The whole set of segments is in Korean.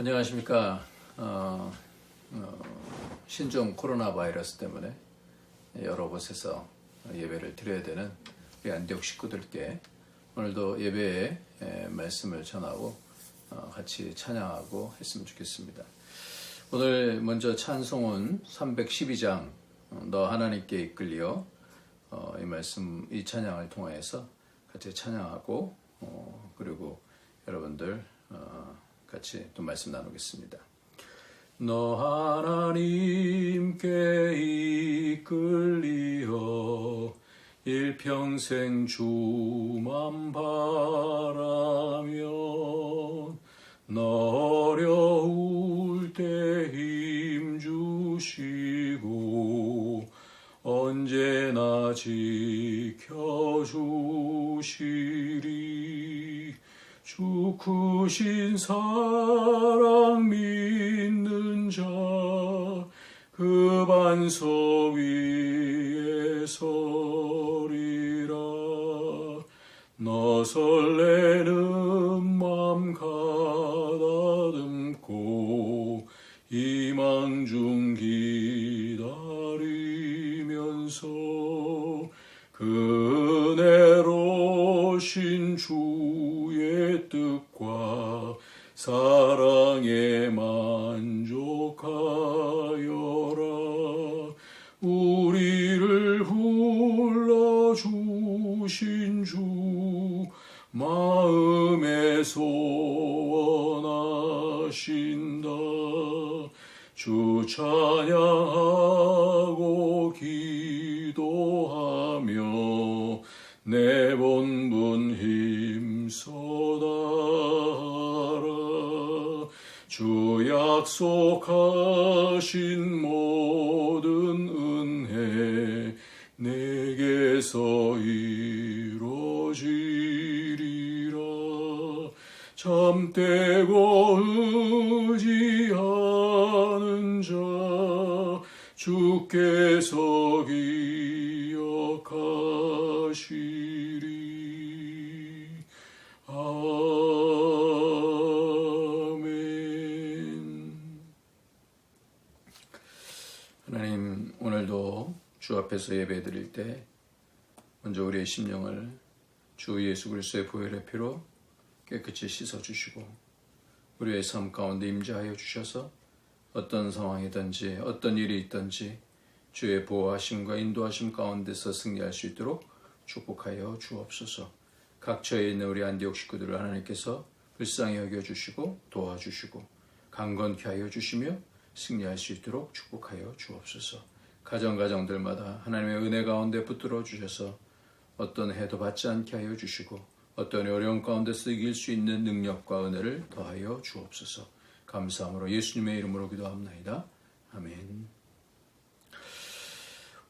안녕하십니까. 신종 코로나 바이러스 때문에 여러 곳에서 예배를 드려야 되는 우리 안디옥 식구들께 오늘도 예배에 말씀을 전하고 같이 찬양하고 했으면 좋겠습니다. 오늘 먼저 찬송은 312장 너 하나님께 이끌려 이 말씀, 이 찬양을 통해서 같이 찬양하고 그리고 여러분들 같이 또 말씀 나누겠습니다. 너 하나님께 이끌리어 일평생 주만 바라며 너 어려울 때 힘 주시고 언제나 지켜주시리. 주 크신 사랑 믿는 자 그 반석 위에 서리라. 너 설레는 맘 가다듬고 희망 중 기다리면서 그 은혜로신 주의 뜻과 사랑에 만족하여라. 우리를 불러주신 주 마음에 소원하신다. 주 찬양하고 기도하며 내 본분 힘써다하라. 주 약속하신 모든 은혜 내게서 이루어지리라. 참되고 의지하는 자 주께서 기억하시리. 아멘. 하나님, 오늘도 주 앞에서 예배 드릴 때 먼저 우리의 심령을 주 예수 그리스도의 보혈의 피로 깨끗이 씻어주시고 우리의 삶 가운데 임재하여 주셔서 어떤 상황이든지 어떤 일이 있든지 주의 보호하심과 인도하심 가운데서 승리할 수 있도록 축복하여 주옵소서. 각처에 있는 우리 안디옥 식구들을 하나님께서 불쌍히 여겨주시고 도와주시고 강건케 하여 주시며 승리할 수 있도록 축복하여 주옵소서. 가정들마다 하나님의 은혜 가운데 붙들어 주셔서 어떤 해도 받지 않게 하여 주시고 어떤 어려움 가운데서 이길 수 있는 능력과 은혜를 더하여 주옵소서. 감사함으로 예수님의 이름으로 기도합나이다. 아멘.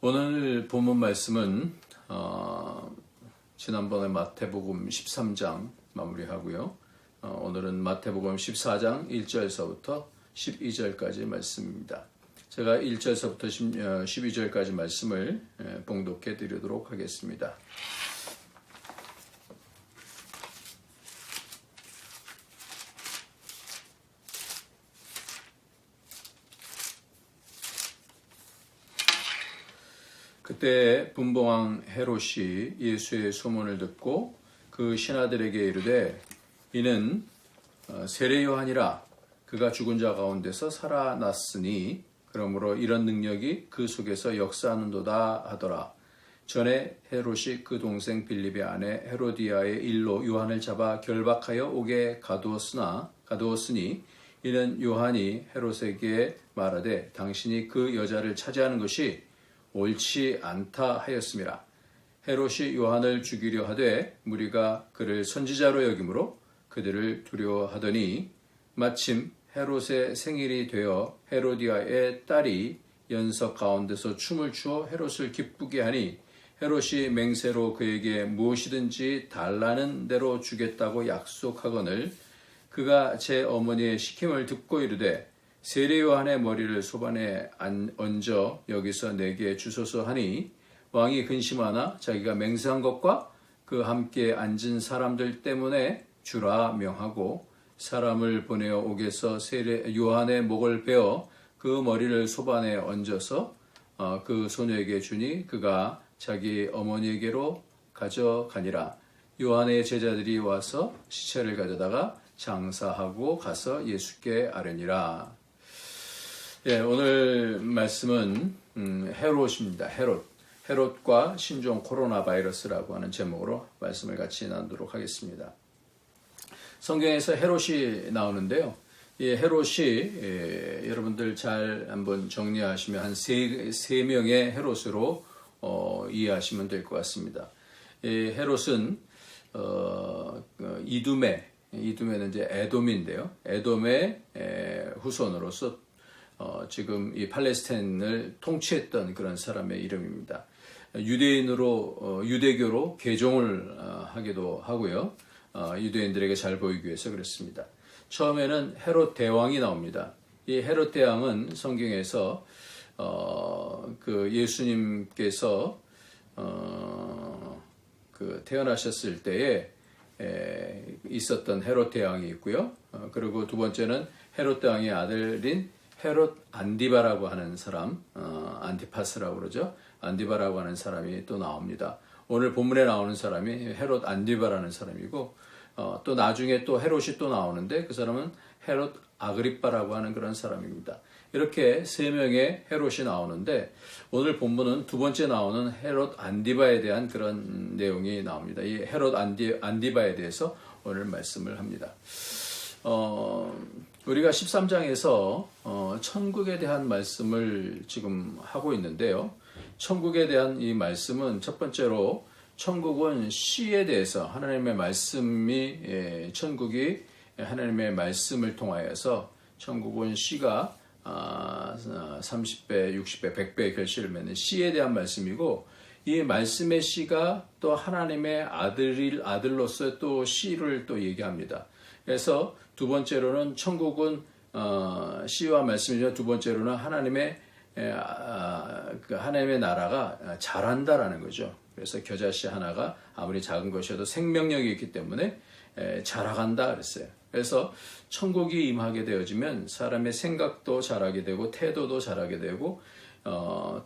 오늘 본문 말씀은 지난번에 마태복음 13장 마무리하고요. 오늘은 마태복음 14장 1절서부터 12절까지 말씀입니다. 제가 1절서부터 12절까지 말씀을 봉독해 드리도록 하겠습니다. 그때 분봉왕 헤롯이 예수의 소문을 듣고 그 신하들에게 이르되 이는 세례 요한이라. 그가 죽은 자 가운데서 살아났으니 그러므로 이런 능력이 그 속에서 역사하는도다 하더라. 전에 헤롯이 그 동생 빌립의 아내 헤로디아의 일로 요한을 잡아 결박하여 옥에 가두었으니 이는 요한이 헤롯에게 말하되 당신이 그 여자를 차지하는 것이 옳지 않다 하였음이라. 헤롯이 요한을 죽이려 하되 무리가 그를 선지자로 여김으로 그들을 두려워하더니 마침 헤롯의 생일이 되어 헤로디아의 딸이 연석 가운데서 춤을 추어 헤롯을 기쁘게 하니 헤롯이 맹세로 그에게 무엇이든지 달라는 대로 주겠다고 약속하거늘 그가 제 어머니의 시킴을 듣고 이르되 세례 요한의 머리를 소반에 얹어 여기서 내게 주소서 하니 왕이 근심하나 자기가 맹세한 것과 그 함께 앉은 사람들 때문에 주라 명하고 사람을 보내어 옥에서 요한의 목을 베어 그 머리를 소반에 얹어서 그 소녀에게 주니 그가 자기 어머니에게로 가져가니라. 요한의 제자들이 와서 시체를 가져다가 장사하고 가서 예수께 아뢰니라. 예, 오늘 말씀은 헤롯입니다. 헤롯과 신종 코로나 바이러스라고 하는 제목으로 말씀을 같이 나누도록 하겠습니다. 성경에서 헤롯이 나오는데요. 이 헤롯이 여러분들 잘 한번 정리하시면 한 세 명의 헤롯으로 이해하시면 될 것 같습니다. 헤롯은 이두메는 이제 에돔인데요. 에돔의 후손으로서 지금 이 팔레스타인을 통치했던 그런 사람의 이름입니다. 유대교로 개종을 하기도 하고요. 유대인들에게 잘 보이기 위해서 그랬습니다. 처음에는 헤롯 대왕이 나옵니다. 이 헤롯 대왕은 성경에서 그 예수님께서 그 태어나셨을 때에 있었던 헤롯 대왕이 있고요. 그리고 두 번째는 헤롯 대왕의 아들인 헤롯 안디바라고 하는 사람, 안티파스라고 그러죠. 안디바라고 하는 사람이 또 나옵니다. 오늘 본문에 나오는 사람이 헤롯 안디바라는 사람이고, 또 나중에 또 헤롯이 또 나오는데 그 사람은 헤롯 아그리빠라고 하는 그런 사람입니다. 이렇게 세 명의 헤롯이 나오는데 오늘 본문은 두 번째 나오는 헤롯 안디바에 대한 그런 내용이 나옵니다. 이 헤롯 안디바에 대해서 오늘 말씀을 합니다. 우리가 13장에서 천국에 대한 말씀을 지금 하고 있는데요. 천국에 대한 이 말씀은 첫 번째로 천국은 시에 대해서 하나님의 말씀이 천국이 하나님의 말씀을 통하여서 천국은 시가 30배, 60배, 100배의 결실을 맺는 시에 대한 말씀이고 이 말씀의 시가 또 하나님의 아들로서 또 시를 또 얘기합니다. 그래서 두 번째로는 천국은 시와 말씀이죠. 두 번째로는 하나님의 나라가 자란다라는 거죠. 그래서 겨자씨 하나가 아무리 작은 것이어도 생명력이 있기 때문에 자라간다 그랬어요. 그래서 천국이 임하게 되어지면 사람의 생각도 자라게 되고 태도도 자라게 되고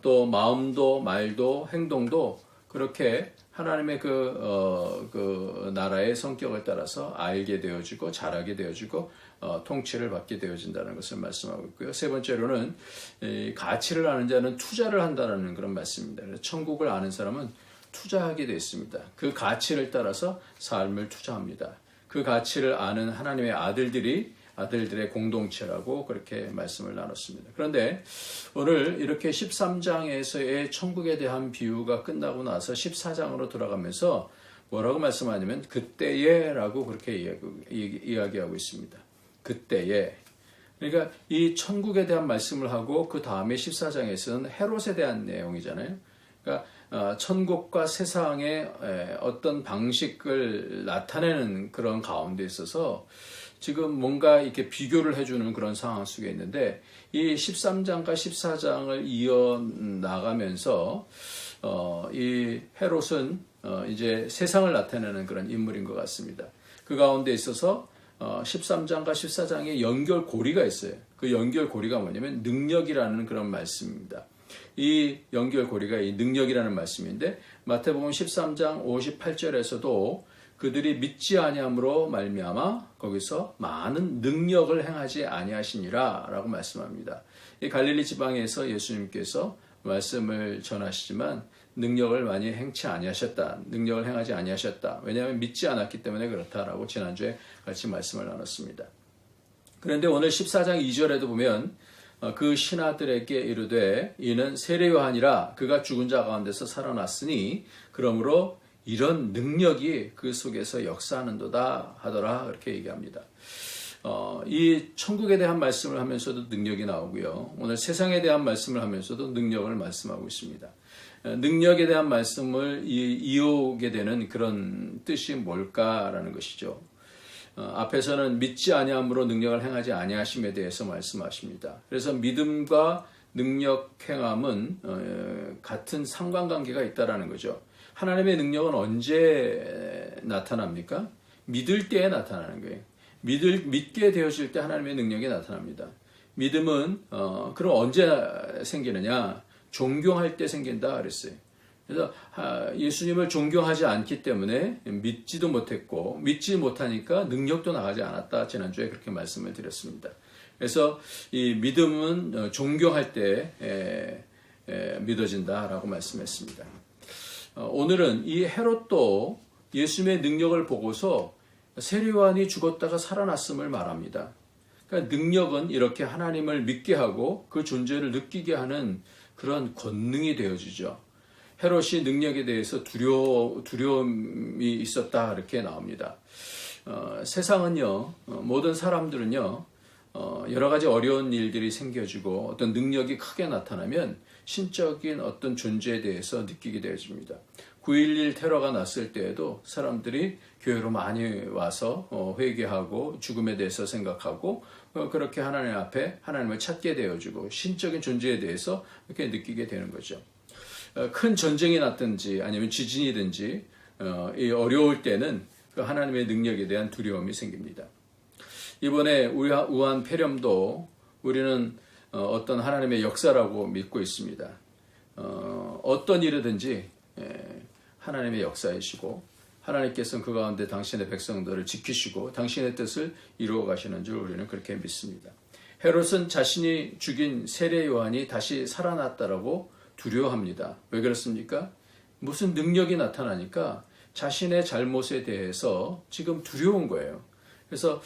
또 마음도 말도 행동도 그렇게 하나님의 그 나라의 성격을 따라서 알게 되어지고 자라게 되어지고 통치를 받게 되어진다는 것을 말씀하고 있고요. 세 번째로는 가치를 아는 자는 투자를 한다는 그런 말씀입니다. 그래서 천국을 아는 사람은 투자하게 되어 있습니다. 그 가치를 따라서 삶을 투자합니다. 그 가치를 아는 하나님의 아들들의 공동체라고 그렇게 말씀을 나눴습니다. 그런데 오늘 이렇게 13장에서의 천국에 대한 비유가 끝나고 나서 14장으로 들어가면서 뭐라고 말씀하냐면 그때에 라고 그렇게 이야기하고 있습니다. 그때에. 그러니까 이 천국에 대한 말씀을 하고 그 다음에 14장에서는 헤롯에 대한 내용이잖아요. 그러니까 천국과 세상의 어떤 방식을 나타내는 그런 가운데 있어서 지금 뭔가 이렇게 비교를 해주는 그런 상황 속에 있는데 이 13장과 14장을 이어나가면서 이 헤롯은 이제 세상을 나타내는 그런 인물인 것 같습니다. 그 가운데 있어서 13장과 14장에 연결고리가 있어요. 그 연결고리가 뭐냐면 능력이라는 그런 말씀입니다. 이 연결고리가 이 능력이라는 말씀인데 마태복음 13장 58절에서도 그들이 믿지 아니함으로 말미암아 거기서 많은 능력을 행하지 아니하시니라 라고 말씀합니다. 이 갈릴리 지방에서 예수님께서 말씀을 전하시지만 능력을 많이 능력을 행하지 아니하셨다. 왜냐하면 믿지 않았기 때문에 그렇다라고 지난주에 같이 말씀을 나눴습니다. 그런데 오늘 14장 2절에도 보면 그 신하들에게 이르되 이는 세례 요한이라 그가 죽은 자 가운데서 살아났으니 그러므로 이런 능력이 그 속에서 역사하는도다 하더라 그렇게 얘기합니다. 이 천국에 대한 말씀을 하면서도 능력이 나오고요. 오늘 세상에 대한 말씀을 하면서도 능력을 말씀하고 있습니다. 능력에 대한 말씀을 이어오게 되는 그런 뜻이 뭘까라는 것이죠. 앞에서는 믿지 아니함으로 능력을 행하지 아니하심에 대해서 말씀하십니다. 그래서 믿음과 능력 행함은 같은 상관관계가 있다라는 거죠. 하나님의 능력은 언제 나타납니까? 믿을 때에 나타나는 거예요. 믿게 되어질 때 하나님의 능력이 나타납니다. 믿음은 그럼 언제 생기느냐? 존경할 때 생긴다 그랬어요. 그래서 예수님을 존경하지 않기 때문에 믿지도 못했고 믿지 못하니까 능력도 나가지 않았다. 지난주에 그렇게 말씀을 드렸습니다. 그래서 이 믿음은 존경할 때 믿어진다라고 말씀했습니다. 오늘은 이 헤롯도 예수님의 능력을 보고서 세례요한이 죽었다가 살아났음을 말합니다. 그러니까 능력은 이렇게 하나님을 믿게 하고 그 존재를 느끼게 하는 그런 권능이 되어지죠. 헤롯이 능력에 대해서 두려움이 있었다 이렇게 나옵니다. 세상은요, 모든 사람들은요, 여러 가지 어려운 일들이 생겨지고 어떤 능력이 크게 나타나면 신적인 어떤 존재에 대해서 느끼게 되어집니다. 9.11 테러가 났을 때에도 사람들이 교회로 많이 와서 회개하고 죽음에 대해서 생각하고 그렇게 하나님 앞에 하나님을 찾게 되어지고 신적인 존재에 대해서 이렇게 느끼게 되는 거죠. 큰 전쟁이 났든지 아니면 지진이든지 이 어려울 때는 그 하나님의 능력에 대한 두려움이 생깁니다. 이번에 우한 폐렴도 우리는 어떤 하나님의 역사라고 믿고 있습니다. 어떤 일이든지 하나님의 역사이시고 하나님께서는 그 가운데 당신의 백성들을 지키시고 당신의 뜻을 이루어 가시는 줄 우리는 그렇게 믿습니다. 헤롯은 자신이 죽인 세례 요한이 다시 살아났다라고 두려워합니다. 왜 그렇습니까? 무슨 능력이 나타나니까 자신의 잘못에 대해서 지금 두려운 거예요. 그래서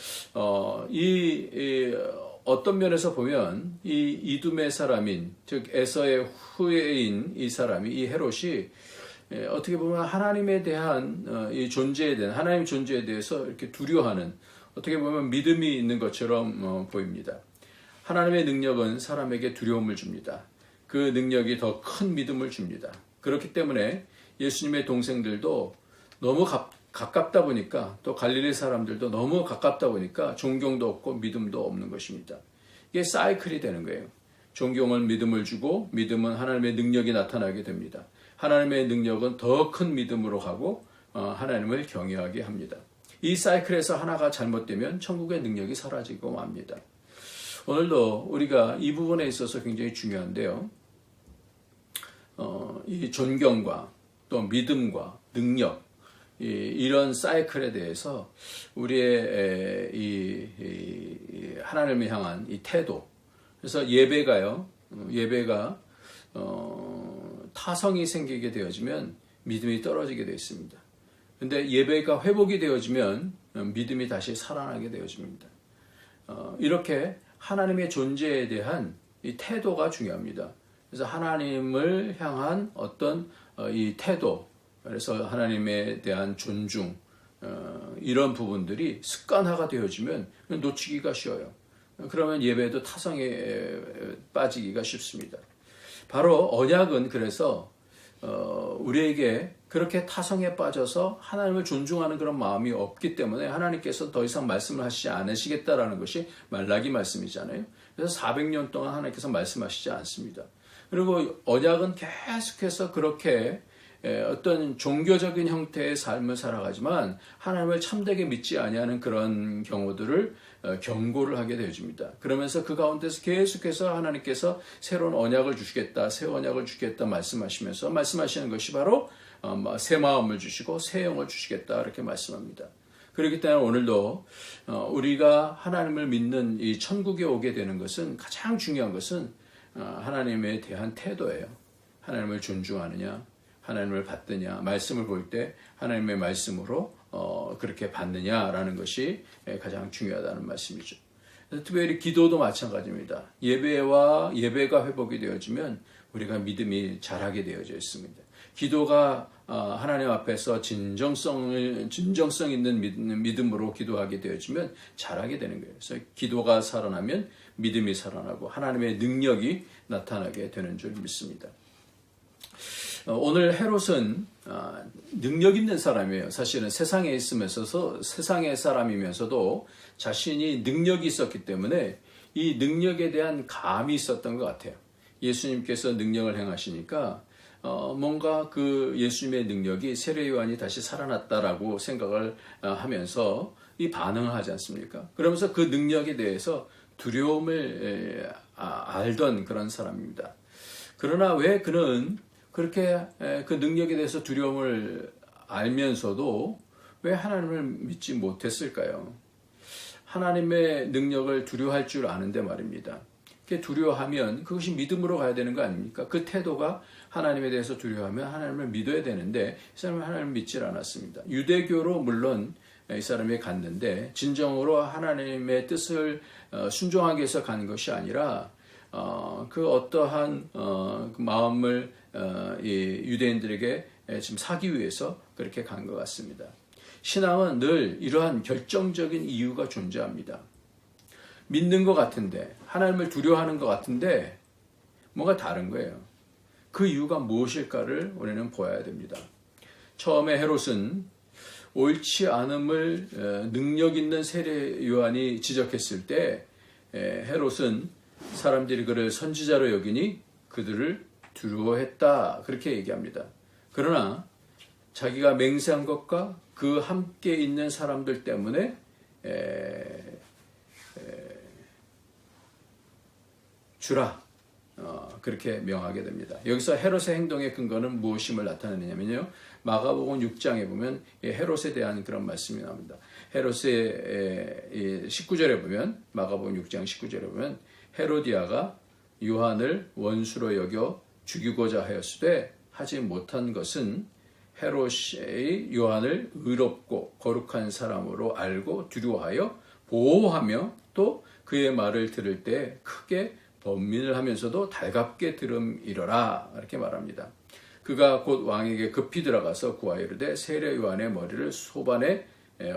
어떤 면에서 보면 이 이둠의 사람인 즉 에서의 후예인 이 사람이 이 헤롯이 어떻게 보면 하나님에 대한 이 존재에 대한 하나님 존재에 대해서 이렇게 두려워하는 어떻게 보면 믿음이 있는 것처럼 보입니다. 하나님의 능력은 사람에게 두려움을 줍니다. 그 능력이 더 큰 믿음을 줍니다. 그렇기 때문에 예수님의 동생들도 너무 가깝다 보니까 또 갈릴리 사람들도 너무 가깝다 보니까 존경도 없고 믿음도 없는 것입니다. 이게 사이클이 되는 거예요. 존경은 믿음을 주고 믿음은 하나님의 능력이 나타나게 됩니다. 하나님의 능력은 더 큰 믿음으로 가고 하나님을 경외하게 합니다. 이 사이클에서 하나가 잘못되면 천국의 능력이 사라지고 맙니다. 오늘도 우리가 이 부분에 있어서 굉장히 중요한데요. 이 존경과 또 믿음과 능력 이런 사이클에 대해서 우리의 이 하나님을 향한 이 태도. 그래서 예배가 타성이 생기게 되어지면 믿음이 떨어지게 되어 있습니다. 근데 예배가 회복이 되어지면 믿음이 다시 살아나게 되어집니다. 이렇게 하나님의 존재에 대한 이 태도가 중요합니다. 그래서 하나님을 향한 어떤 이 태도, 그래서 하나님에 대한 존중, 이런 부분들이 습관화가 되어지면 놓치기가 쉬워요. 그러면 예배도 타성에 빠지기가 쉽습니다. 바로 언약은 그래서 우리에게 그렇게 타성에 빠져서 하나님을 존중하는 그런 마음이 없기 때문에 하나님께서 더 이상 말씀을 하시지 않으시겠다라는 것이 말라기 말씀이잖아요. 그래서 400년 동안 하나님께서 말씀하시지 않습니다. 그리고 언약은 계속해서 그렇게 어떤 종교적인 형태의 삶을 살아가지만 하나님을 참되게 믿지 아니하는 그런 경우들을 경고를 하게 되어집니다. 그러면서 그 가운데서 계속해서 하나님께서 새로운 언약을 주시겠다, 새 언약을 주시겠다 말씀하시면서 말씀하시는 것이 바로 새 마음을 주시고 새 영을 주시겠다 이렇게 말씀합니다. 그렇기 때문에 오늘도 우리가 하나님을 믿는 이 천국에 오게 되는 것은 가장 중요한 것은 하나님에 대한 태도예요. 하나님을 존중하느냐, 하나님을 받느냐, 말씀을 볼 때 하나님의 말씀으로 그렇게 받느냐라는 것이 가장 중요하다는 말씀이죠. 특별히 기도도 마찬가지입니다. 예배가 회복이 되어지면 우리가 믿음이 자라게 되어져 있습니다. 기도가 하나님 앞에서 진정성 있는 믿음으로 기도하게 되어지면 자라게 되는 거예요. 그래서 기도가 살아나면 믿음이 살아나고 하나님의 능력이 나타나게 되는 줄 믿습니다. 오늘 헤롯은 능력 있는 사람이에요. 사실은 세상에 있으면서 세상의 사람이면서도 자신이 능력이 있었기 때문에 이 능력에 대한 감이 있었던 것 같아요. 예수님께서 능력을 행하시니까 뭔가 그 예수님의 능력이 세례 요한이 다시 살아났다라고 생각을 하면서 반응을 하지 않습니까? 그러면서 그 능력에 대해서 두려움을 알던 그런 사람입니다. 그러나 왜 그는 그렇게 그 능력에 대해서 두려움을 알면서도 왜 하나님을 믿지 못했을까요? 하나님의 능력을 두려워할 줄 아는데 말입니다. 두려워하면 그것이 믿음으로 가야 되는 거 아닙니까? 그 태도가 하나님에 대해서 두려워하면 하나님을 믿어야 되는데 이 사람은 하나님을 믿질 않았습니다. 유대교로 물론 이 사람이 갔는데 진정으로 하나님의 뜻을 순종하기 위해서 가는 것이 아니라 그 어떠한 그 마음을 이 유대인들에게 지금 사기 위해서 그렇게 간 것 같습니다. 신앙은 늘 이러한 결정적인 이유가 존재합니다. 믿는 것 같은데 하나님을 두려워하는 것 같은데 뭔가 다른 거예요. 그 이유가 무엇일까를 우리는 보아야 됩니다. 처음에 헤롯은 옳지 않음을 능력 있는 세례 요한이 지적했을 때 헤롯은 사람들이 그를 선지자로 여기니 그들을 두려워했다 그렇게 얘기합니다. 그러나 자기가 맹세한 것과 그 함께 있는 사람들 때문에 주라 그렇게 명하게 됩니다. 여기서 헤롯의 행동의 근거는 무엇임을 나타내냐면요. 마가복음 6장에 보면 헤롯에 대한 그런 말씀이 나옵니다. 헤롯의 19절에 보면 마가복음 6장 19절에 보면 헤로디아가 요한을 원수로 여겨 죽이고자 하였으되 하지 못한 것은 헤롯이 요한을 의롭고 거룩한 사람으로 알고 두려워하여 보호하며 또 그의 말을 들을 때 크게 번민을 하면서도 달갑게 들음이러라 이렇게 말합니다. 그가 곧 왕에게 급히 들어가서 구하이르되 세례 요한의 머리를 소반에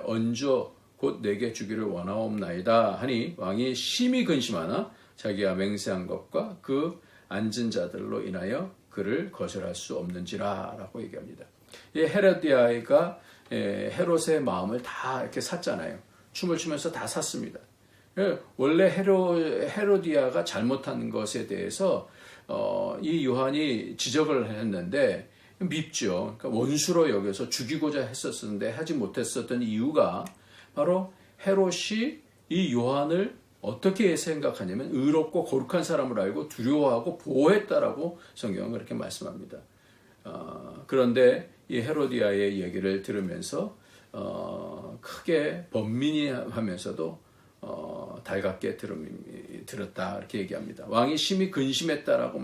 얹어 곧 내게 주기를 원하옵나이다 하니 왕이 심히 근심하나 자기가 맹세한 것과 그 앉은 자들로 인하여 그를 거절할 수 없는지라 라고 얘기합니다. 이 헤로디아가 헤롯의 마음을 다 이렇게 샀잖아요. 춤을 추면서 다 샀습니다. 원래 헤로디아가 잘못한 것에 대해서 이 요한이 지적을 했는데 밉죠. 그러니까 원수로 여겨서 죽이고자 했었는데 하지 못했었던 이유가 바로 헤롯이 이 요한을 어떻게 생각하냐면 의롭고 거룩한 사람을 알고 두려워하고 보호했다라고 성경은 그렇게 말씀합니다. 그런데 이 헤로디아의 얘기를 들으면서 크게 번민이 하면서도 달갑게 들었다 이렇게 얘기합니다. 왕이 심히 근심했다라고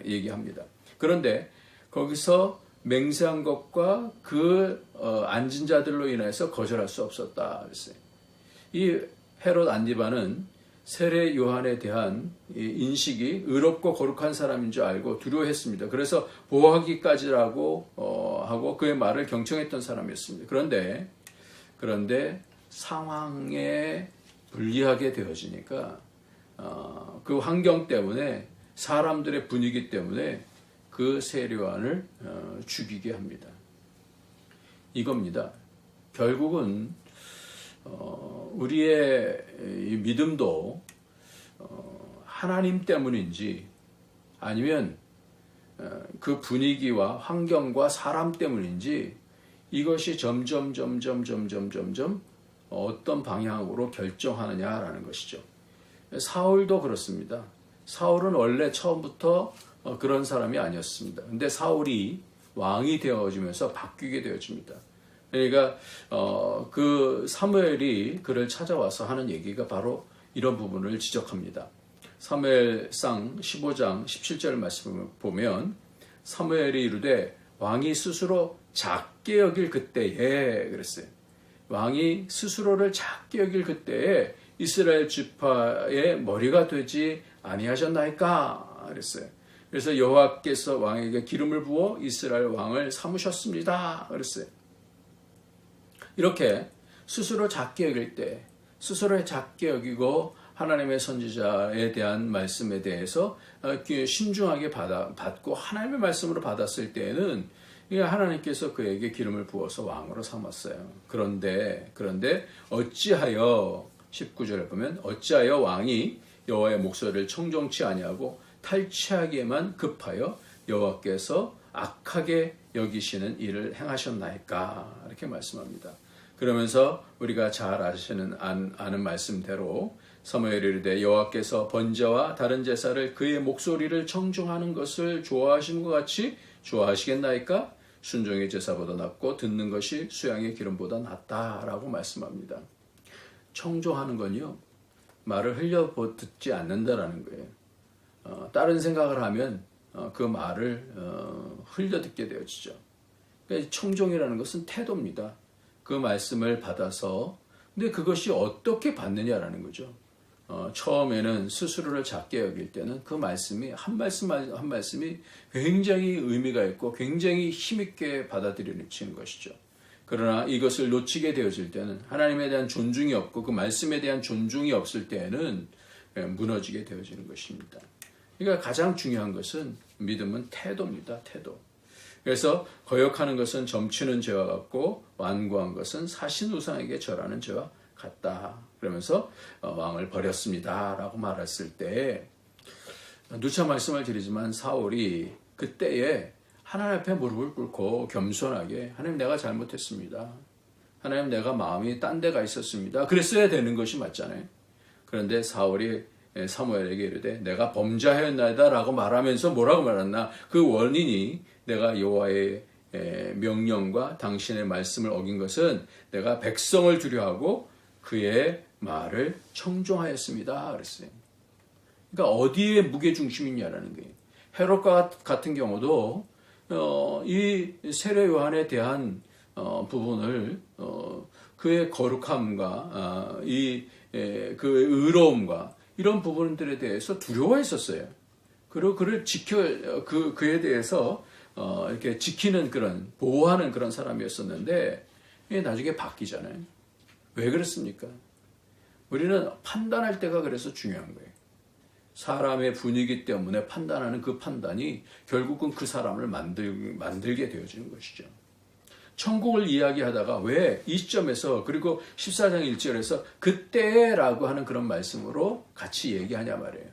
얘기합니다. 그런데 거기서 맹세한 것과 그 앉은 자들로 인해서 거절할 수 없었다 그랬어요. 이 헤롯 안디바는 세례 요한에 대한 인식이 의롭고 거룩한 사람인 줄 알고 두려워했습니다. 그래서 보호하기까지라고 하고 그의 말을 경청했던 사람이었습니다. 그런데 상황에 불리하게 되어지니까 그 환경 때문에 사람들의 분위기 때문에 그 세례 요한을 죽이게 합니다. 이겁니다. 결국은 우리의 믿음도 하나님 때문인지 아니면 그 분위기와 환경과 사람 때문인지 이것이 점점 어떤 방향으로 결정하느냐라는 것이죠. 사울도 그렇습니다. 사울은 원래 처음부터 그런 사람이 아니었습니다. 근데 사울이 왕이 되어지면서 바뀌게 되어집니다. 그러니까 그 사무엘이 그를 찾아와서 하는 얘기가 바로 이런 부분을 지적합니다. 사무엘상 15장 17절 말씀을 보면 사무엘이 이르되 왕이 스스로 작게 여길 그때에 그랬어요. 왕이 스스로를 작게 여길 그때에 이스라엘 지파의 머리가 되지 아니하셨나이까 그랬어요. 그래서 여호와께서 왕에게 기름을 부어 이스라엘 왕을 삼으셨습니다 그랬어요. 이렇게 스스로 작게 여길 때 스스로 작게 여기고 하나님의 선지자에 대한 말씀에 대해서 신중하게 받고 하나님의 말씀으로 받았을 때에는 하나님께서 그에게 기름을 부어서 왕으로 삼았어요. 그런데 어찌하여 19절에 보면 어찌하여 왕이 여호와의 목소리를 청종치 아니하고 탈취하기에만 급하여 여호와께서 악하게 여기시는 일을 행하셨나이까 이렇게 말씀합니다. 그러면서 우리가 잘 아는 말씀대로 사무엘이 이르되 여호와께서 번제와 다른 제사를 그의 목소리를 청중하는 것을 좋아하시는 것 같이 좋아하시겠나이까? 순종의 제사보다 낫고 듣는 것이 수양의 기름보다 낫다라고 말씀합니다. 청종하는 건요, 말을 흘려 듣지 않는다라는 거예요. 다른 생각을 하면 그 말을 흘려 듣게 되어지죠. 그러니까 청종이라는 것은 태도입니다. 그 말씀을 받아서, 근데 그것이 어떻게 받느냐라는 거죠. 처음에는 스스로를 작게 여길 때는 그 말씀이 한 말씀 한 말씀이 굉장히 의미가 있고 굉장히 힘있게 받아들여지는 것이죠. 그러나 이것을 놓치게 되어질 때는 하나님에 대한 존중이 없고 그 말씀에 대한 존중이 없을 때에는 무너지게 되어지는 것입니다. 그러니까 가장 중요한 것은 믿음은 태도입니다. 태도. 그래서 거역하는 것은 점치는 죄와 같고 완고한 것은 사신 우상에게 절하는 죄와 같다. 그러면서 왕을 버렸습니다. 라고 말했을 때 누차 말씀을 드리지만 사울이 그때에 하나님 앞에 무릎을 꿇고 겸손하게 하나님 내가 잘못했습니다. 하나님 내가 마음이 딴 데가 있었습니다. 그랬어야 되는 것이 맞잖아요. 그런데 사울이 사무엘에게 이르되 내가 범죄하였나이다 라고 말하면서 뭐라고 말했나? 그 원인이 내가 여호와의 명령과 당신의 말씀을 어긴 것은 내가 백성을 두려워하고 그의 말을 청종하였습니다. 그랬어요. 그러니까 어디에 무게중심이냐라는 거예요. 헤롯과 같은 경우도 이 세례 요한에 대한 부분을 그의 거룩함과 그 의로움과 이런 부분들에 대해서 두려워했었어요. 그리고 그를 그에 대해서 이렇게 지키는 그런 보호하는 그런 사람이었었는데 나중에 바뀌잖아요. 왜 그렇습니까? 우리는 판단할 때가 그래서 중요한 거예요. 사람의 분위기 때문에 판단하는 그 판단이 결국은 그 사람을 만들게 되어지는 것이죠. 천국을 이야기하다가 왜 이 시점에서 그리고 14장 1절에서 그때라고 하는 그런 말씀으로 같이 얘기하냐 말이에요.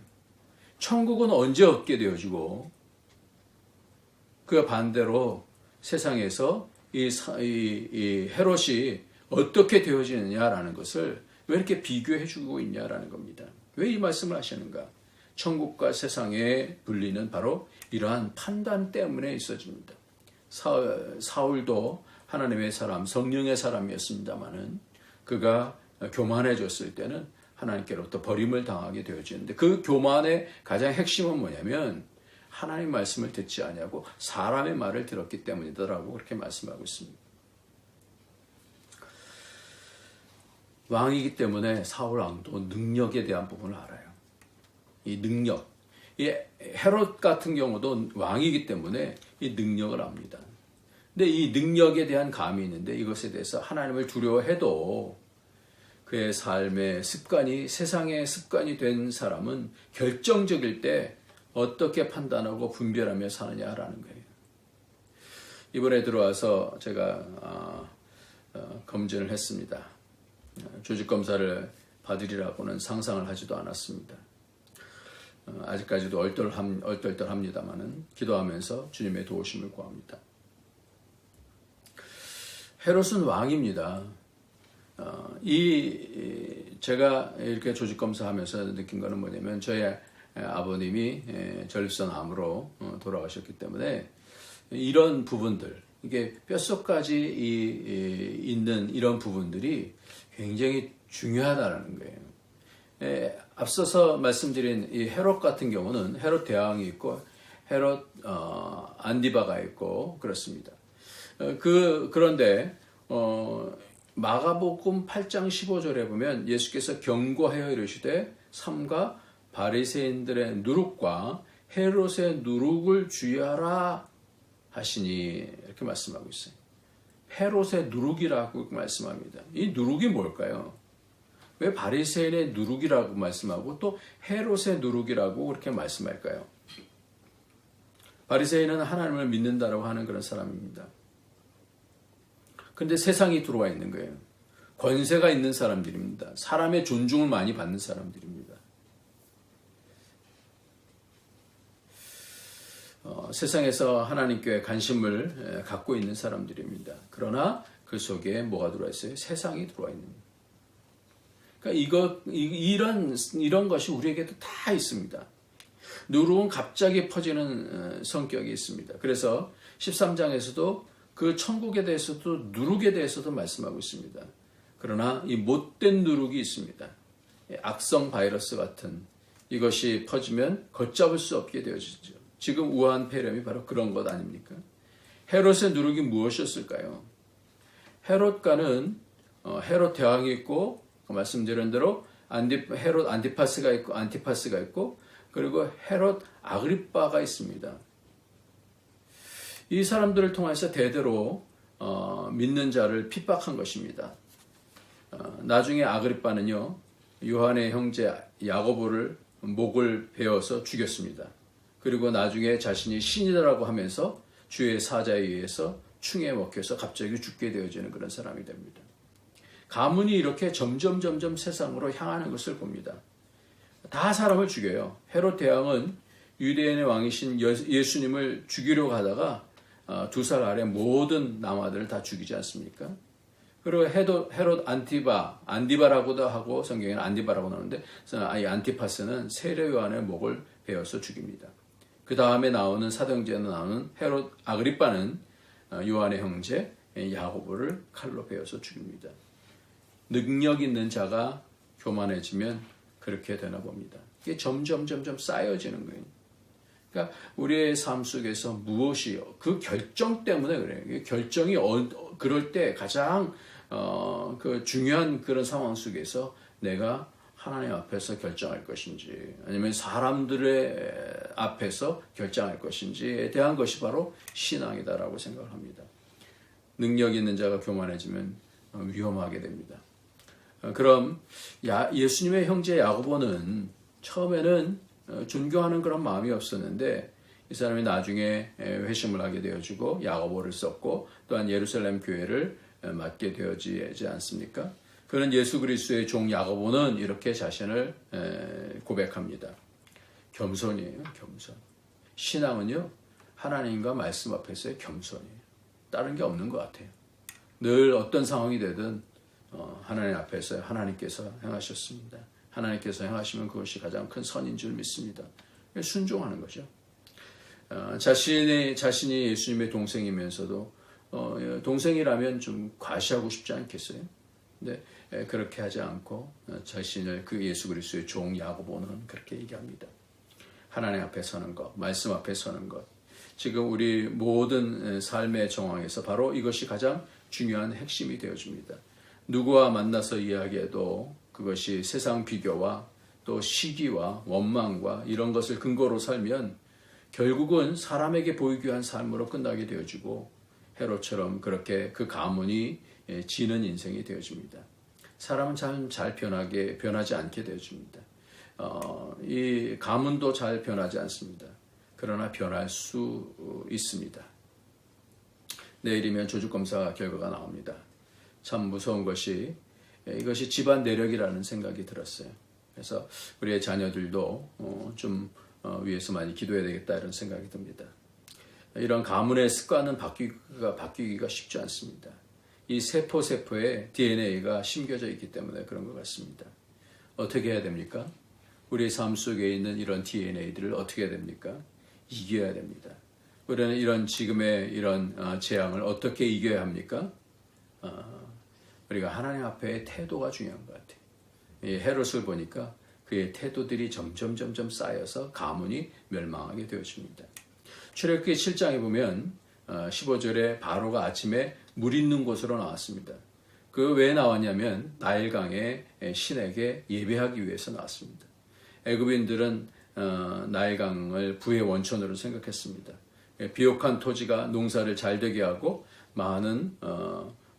천국은 언제 얻게 되어지고 그 반대로 세상에서 이 헤롯이 어떻게 되어지느냐라는 것을 왜 이렇게 비교해 주고 있냐라는 겁니다. 왜 이 말씀을 하시는가? 천국과 세상의 분리는 바로 이러한 판단 때문에 있어집니다. 사울도 하나님의 사람, 성령의 사람이었습니다마는 그가 교만해졌을 때는 하나님께로부터 버림을 당하게 되어지는데 그 교만의 가장 핵심은 뭐냐면 하나님 말씀을 듣지 아니하고 사람의 말을 들었기 때문이다라고 그렇게 말씀하고 있습니다. 왕이기 때문에 사울 왕도 능력에 대한 부분을 알아요. 이 능력, 이 헤롯 같은 경우도 왕이기 때문에 이 능력을 압니다. 근데 이 능력에 대한 감이 있는데 이것에 대해서 하나님을 두려워해도 그의 삶의 습관이 세상의 습관이 된 사람은 결정적일 때 어떻게 판단하고 분별하며 사느냐라는 거예요. 이번에 들어와서 제가 검진을 했습니다. 조직검사를 받으리라고는 상상을 하지도 않았습니다. 아직까지도 얼떨떨합니다마는 기도하면서 주님의 도우심을 구합니다. 헤롯은 왕입니다. 제가 이렇게 조직검사하면서 느낀 거는 뭐냐면 저의 아버님이 전립선암으로 돌아가셨기 때문에 이런 부분들, 이게 뼛속까지 있는 이런 부분들이 굉장히 중요하다는 거예요. 앞서서 말씀드린 이 헤롯 같은 경우는 헤롯 대왕이 있고 헤롯 안디바가 있고 그렇습니다. 그런데 마가복음 8장 15절에 보면 예수께서 경고하여 이르시되 삼가 바리새인들의 누룩과 헤롯의 누룩을 주의하라 하시니 이렇게 말씀하고 있어요. 헤롯의 누룩이라고 말씀합니다. 이 누룩이 뭘까요? 왜 바리새인의 누룩이라고 말씀하고 또 헤롯의 누룩이라고 그렇게 말씀할까요? 바리새인은 하나님을 믿는다라고 하는 그런 사람입니다. 그런데 세상이 들어와 있는 거예요. 권세가 있는 사람들입니다. 사람의 존중을 많이 받는 사람들입니다. 세상에서 하나님께 관심을 갖고 있는 사람들입니다. 그러나 그 속에 뭐가 들어와 있어요? 세상이 들어와 있는 거예요. 이런 것이 우리에게도 다 있습니다. 누룩은 갑자기 퍼지는 성격이 있습니다. 그래서 13장에서도 그 천국에 대해서도 누룩에 대해서도 말씀하고 있습니다. 그러나 이 못된 누룩이 있습니다. 악성 바이러스 같은 이것이 퍼지면 걷잡을 수 없게 되어지죠. 지금 우한 폐렴이 바로 그런 것 아닙니까? 헤롯의 누룩이 무엇이었을까요? 헤롯과는 헤롯 대왕이 있고 말씀드린 대로 헤롯 안티파스가 있고 그리고 헤롯 아그리빠가 있습니다. 이 사람들을 통해서 대대로 믿는 자를 핍박한 것입니다. 나중에 아그리빠는요, 요한의 형제 야고보를 목을 베어서 죽였습니다. 그리고 나중에 자신이 신이라고 하면서 주의 사자에 의해서 충에 먹혀서 갑자기 죽게 되어지는 그런 사람이 됩니다. 가문이 이렇게 점점 세상으로 향하는 것을 봅니다. 다 사람을 죽여요. 헤롯 대왕은 유대인의 왕이신 예수님을 죽이려고 하다가 2살 아래 모든 남아들을 다 죽이지 않습니까? 그리고 헤롯 안디바라고도 하고 성경에는 안디바라고 나오는데 이 안티파스는 세례 요한의 목을 베어서 죽입니다. 그 다음에 나오는 사도행전에 나오는 헤롯 아그리빠는 요한의 형제 야고보를 칼로 베어서 죽입니다. 능력 있는 자가 교만해지면 그렇게 되나 봅니다. 이게 점점 쌓여지는 거예요. 그러니까 우리의 삶 속에서 무엇이요? 그 결정 때문에 그래요. 결정이 그럴 때 가장 그 중요한 그런 상황 속에서 내가 하나님 앞에서 결정할 것인지 아니면 사람들의 앞에서 결정할 것인지에 대한 것이 바로 신앙이다라고 생각을 합니다. 능력 있는 자가 교만해지면 위험하게 됩니다. 그럼 예수님의 형제 야고보는 처음에는 존경하는 그런 마음이 없었는데 이 사람이 나중에 회심을 하게 되어지고 야고보를 썼고 또한 예루살렘 교회를 맡게 되어지지 않습니까? 그런 예수 그리스도의 종 야고보는 이렇게 자신을 고백합니다. 겸손이에요. 겸손. 신앙은요, 하나님과 말씀 앞에서의 겸손이에요. 다른 게 없는 것 같아요. 늘 어떤 상황이 되든 하나님 앞에서 하나님께서 행하셨습니다. 하나님께서 행하시면 그것이 가장 큰 선인 줄 믿습니다. 순종하는 거죠. 자신이 예수님의 동생이면서도 동생이라면 좀 과시하고 싶지 않겠어요? 근데 그렇게 하지 않고 자신을 그 예수 그리스도의 종 야고보는 그렇게 얘기합니다. 하나님 앞에 서는 것, 말씀 앞에 서는 것. 지금 우리 모든 삶의 정황에서 바로 이것이 가장 중요한 핵심이 되어줍니다. 누구와 만나서 이야기해도 그것이 세상 비교와 또 시기와 원망과 이런 것을 근거로 살면 결국은 사람에게 보이기 위한 삶으로 끝나게 되어지고 헤롯처럼 그렇게 그 가문이 지는 인생이 되어집니다. 사람은 잘 변하지 않게 되어집니다. 이 가문도 잘 변하지 않습니다. 그러나 변할 수 있습니다. 내일이면 조직검사 결과가 나옵니다. 참 무서운 것이 이것이 집안 내력이라는 생각이 들었어요. 그래서 우리의 자녀들도 좀 위해서 많이 기도해야 되겠다 이런 생각이 듭니다. 이런 가문의 습관은 바뀌기가 쉽지 않습니다. 이 세포에 DNA가 심겨져 있기 때문에 그런 것 같습니다. 어떻게 해야 됩니까? 우리의 삶 속에 있는 이런 DNA들을 어떻게 해야 됩니까? 이겨야 됩니다. 우리는 이런 지금의 이런 재앙을 어떻게 이겨야 합니까? 우리가 하나님 앞에 태도가 중요한 것 같아요. 이 헤롯을 보니까 그의 태도들이 점점 쌓여서 가문이 멸망하게 되어집니다. 출애굽기 7장에 보면 15절에 바로가 아침에 물 있는 곳으로 나왔습니다. 그 왜 나왔냐면 나일강의 신에게 예배하기 위해서 나왔습니다. 애굽인들은 나일강을 부의 원천으로 생각했습니다. 비옥한 토지가 농사를 잘 되게 하고 많은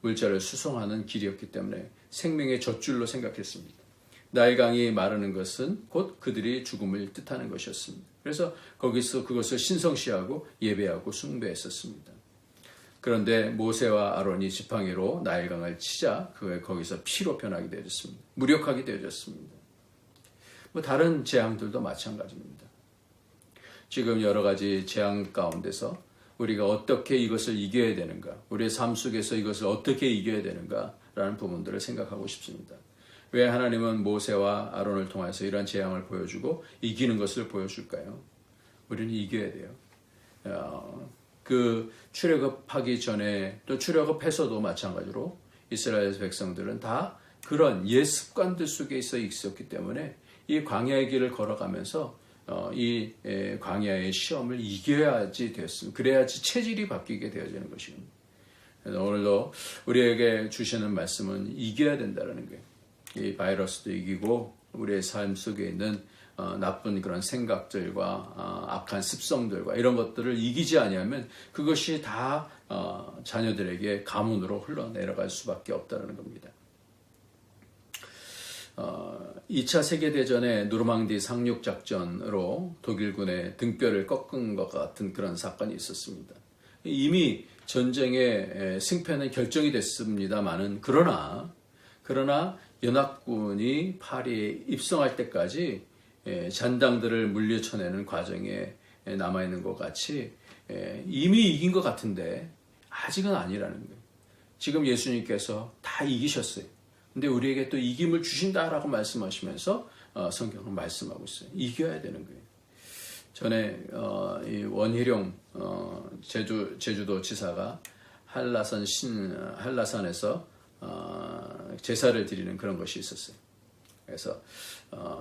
물자를 수송하는 길이었기 때문에 생명의 젖줄로 생각했습니다. 나일강이 마르는 것은 곧 그들이 죽음을 뜻하는 것이었습니다. 그래서 거기서 그것을 신성시하고 예배하고 숭배했었습니다. 그런데 모세와 아론이 지팡이로 나일강을 치자 거기서 피로 변하게 되어졌습니다. 무력하게 되어졌습니다. 다른 재앙들도 마찬가지입니다. 지금 여러 가지 재앙 가운데서 우리가 어떻게 이것을 이겨야 되는가, 우리의 삶 속에서 이것을 어떻게 이겨야 되는가라는 부분들을 생각하고 싶습니다. 왜 하나님은 모세와 아론을 통해서 이런 재앙을 보여주고 이기는 것을 보여줄까요? 우리는 이겨야 돼요. 그 출애굽하기 전에 또 출애굽해서도 마찬가지로 이스라엘 백성들은 다 그런 옛 습관들 속에 있었기 때문에 이 광야의 길을 걸어가면서 이 광야의 시험을 이겨야지 되었습니다. 그래야지 체질이 바뀌게 되어지는 것입니다. 오늘도 우리에게 주시는 말씀은 이겨야 된다는 거예요. 이 바이러스도 이기고 우리의 삶 속에 있는 나쁜 그런 생각들과 악한 습성들과 이런 것들을 이기지 아니하면 그것이 다 자녀들에게 가문으로 흘러내려갈 수밖에 없다는 겁니다. 2차 세계대전의 노르망디 상륙작전으로 독일군의 등뼈를 꺾은 것 같은 그런 사건이 있었습니다. 이미 전쟁의 승패는 결정이 됐습니다만은 그러나 연합군이 파리에 입성할 때까지 잔당들을 물리쳐내는 과정에 남아있는 것 같이 이미 이긴 것 같은데 아직은 아니라는 거예요. 지금 예수님께서 다 이기셨어요. 근데 우리에게 또 이김을 주신다라고 말씀하시면서 성경을 말씀하고 있어요. 이겨야 되는 거예요. 전에 이 원희룡 제주도 지사가 한라산에서 제사를 드리는 그런 것이 있었어요. 그래서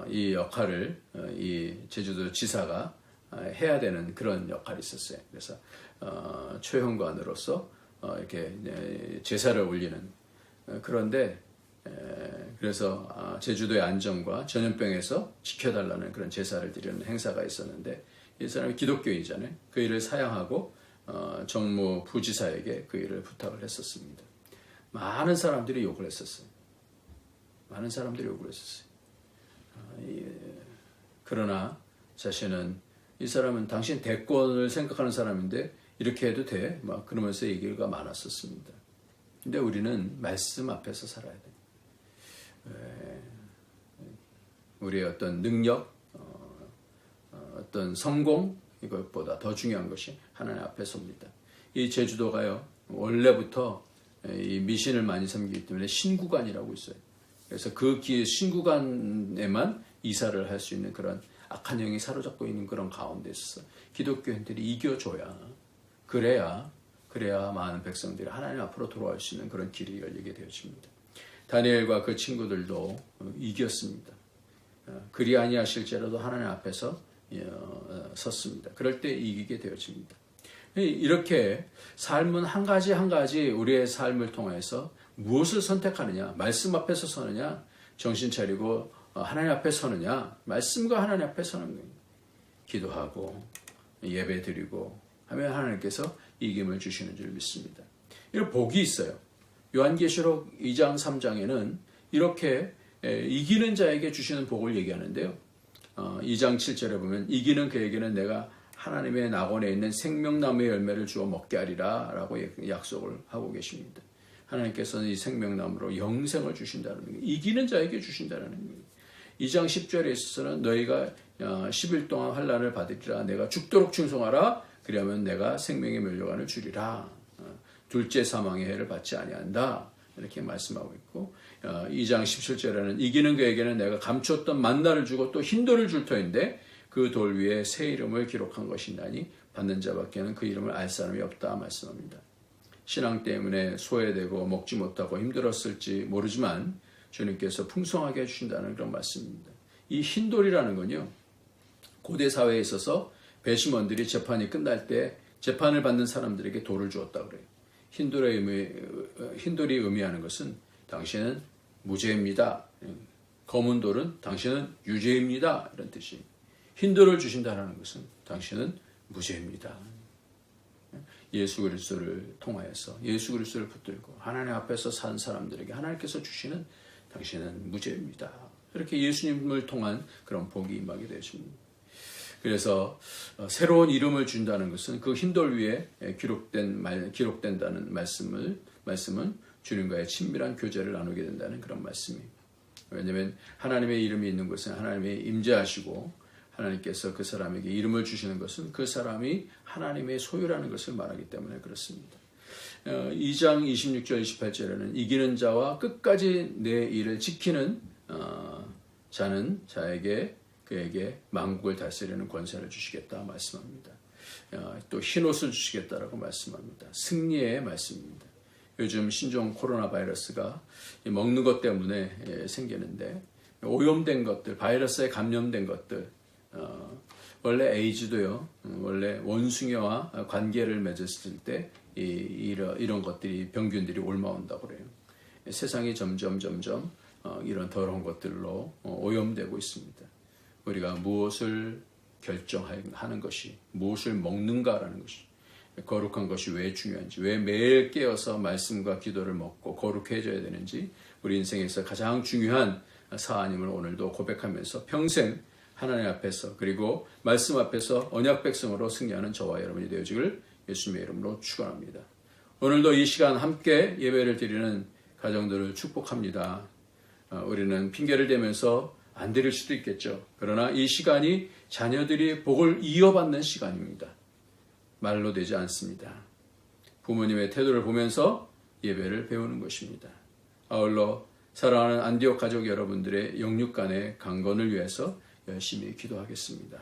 이 역할을 이 제주도 지사가 해야 되는 그런 역할이 있었어요. 그래서 초형관으로서 이렇게 제사를 올리는 그런데 그래서 제주도의 안전과 전염병에서 지켜달라는 그런 제사를 드리는 행사가 있었는데 이 사람이 기독교인이잖아요. 그 일을 사양하고 정무 부지사에게 그 일을 부탁을 했었습니다. 많은 사람들이 욕을 했었어요. 그러나 자신은 이 사람은 당신 대권을 생각하는 사람인데 이렇게 해도 돼? 막 그러면서 얘기가 많았었습니다. 근데 우리는 말씀 앞에서 살아야 돼. 우리의 어떤 능력, 어떤 성공 이것보다 더 중요한 것이 하나님 앞에 섭니다. 이 제주도가요 원래부터 이 미신을 많이 섬기기 때문에 신구간이라고 있어요. 그래서 그 신구간에만 이사를 할 수 있는 그런 악한 영이 사로잡고 있는 그런 가운데 있어서 기독교인들이 이겨줘야 그래야 많은 백성들이 하나님 앞으로 돌아올 수 있는 그런 길이 열리게 되어집니다. 다니엘과 그 친구들도 이겼습니다. 그리 아니하실지라도 하나님 앞에서 섰습니다. 그럴 때 이기게 되어집니다. 이렇게 삶은 한 가지 한 가지 우리의 삶을 통해서 무엇을 선택하느냐, 말씀 앞에서 서느냐, 정신 차리고 하나님 앞에 서느냐, 말씀과 하나님 앞에 서는 거예요. 기도하고 예배 드리고 하면 하나님께서 이김을 주시는 줄 믿습니다. 이런 복이 있어요. 요한계시록 2장 3장에는 이렇게 이기는 자에게 주시는 복을 얘기하는데요. 2장 7절에 보면 이기는 그에게는 내가 하나님의 낙원에 있는 생명나무의 열매를 주어 먹게 하리라 라고 약속을 하고 계십니다. 하나님께서는 이 생명나무로 영생을 주신다는 거예요. 이기는 자에게 주신다는 거예요. 2장 10절에 있어서는 너희가 10일 동안 환난을 받으리라. 내가 죽도록 충성하라. 그리하면 내가 생명의 멸류관을 주리라. 둘째 사망의 해를 받지 아니한다. 이렇게 말씀하고 있고 2장 17절에는 이기는 그에게는 내가 감추었던 만나를 주고 또 흰돌을 줄 터인데 그 돌 위에 새 이름을 기록한 것이나니 받는 자밖에는 그 이름을 알 사람이 없다 말씀합니다. 신앙 때문에 소외되고 먹지 못하고 힘들었을지 모르지만 주님께서 풍성하게 해주신다는 그런 말씀입니다. 이 흰돌이라는 건요. 고대 사회에 있어서 배심원들이 재판이 끝날 때 재판을 받는 사람들에게 돌을 주었다 그래요. 흰돌이 의미하는 것은 당신은 무죄입니다. 검은 돌은 당신은 유죄입니다. 이런 뜻이. 흰돌을 주신다는 것은 당신은 무죄입니다. 예수 그리스도를 통하여서 예수 그리스도를 붙들고 하나님 앞에서 산 사람들에게 하나님께서 주시는 당신은 무죄입니다. 이렇게 예수님을 통한 그런 복이 임하게 되십니다. 그래서 새로운 이름을 준다는 것은 그 흰돌 위에 기록된다는 말씀은 주님과의 친밀한 교제를 나누게 된다는 그런 말씀입니다. 왜냐하면 하나님의 이름이 있는 곳은 하나님이 임재하시고 하나님께서 그 사람에게 이름을 주시는 것은 그 사람이 하나님의 소유라는 것을 말하기 때문에 그렇습니다. 2장 26절 28절에는 이기는 자와 끝까지 내 일을 지키는 자는 자에게 그에게 만국을 다스리는 권세를 주시겠다 말씀합니다. 또 흰옷을 주시겠다라고 말씀합니다. 승리의 말씀입니다. 요즘 신종 코로나 바이러스가 먹는 것 때문에 생기는데 오염된 것들, 바이러스에 감염된 것들, 원래 에이즈도요, 원래 원숭이와 관계를 맺었을 때 이런 것들이 병균들이 올라온다고 그래요. 세상이 점점 이런 더러운 것들로 오염되고 있습니다. 우리가 무엇을 결정하는 것이, 무엇을 먹는가라는 것이, 거룩한 것이 왜 중요한지, 왜 매일 깨어서 말씀과 기도를 먹고 거룩해져야 되는지, 우리 인생에서 가장 중요한 사안임을 오늘도 고백하면서 평생 하나님 앞에서 그리고 말씀 앞에서 언약 백성으로 승리하는 저와 여러분이 되어지길 예수님의 이름으로 축원합니다. 오늘도 이 시간 함께 예배를 드리는 가정들을 축복합니다. 우리는 핑계를 대면서 안 드릴 수도 있겠죠. 그러나 이 시간이 자녀들이 복을 이어받는 시간입니다. 말로 되지 않습니다. 부모님의 태도를 보면서 예배를 배우는 것입니다. 아울러 사랑하는 안디옥 가족 여러분들의 영육 간의 강건을 위해서 열심히 기도하겠습니다.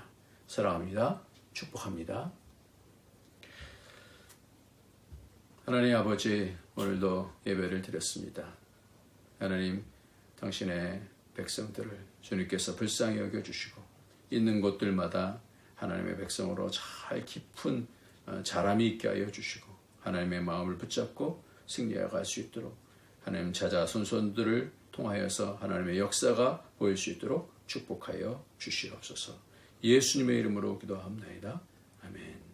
사랑합니다. 축복합니다. 하나님 아버지, 오늘도 예배를 드렸습니다. 하나님, 당신의 백성들을 주님께서 불쌍히 여겨주시고 있는 곳들마다 하나님의 백성으로 잘 깊은 자람이 있게 하여 주시고 하나님의 마음을 붙잡고 승리해 갈 수 있도록 하나님 자자손손들을 통하여서 하나님의 역사가 보일 수 있도록 축복하여 주시옵소서. 예수님의 이름으로 기도합나이다. 아멘.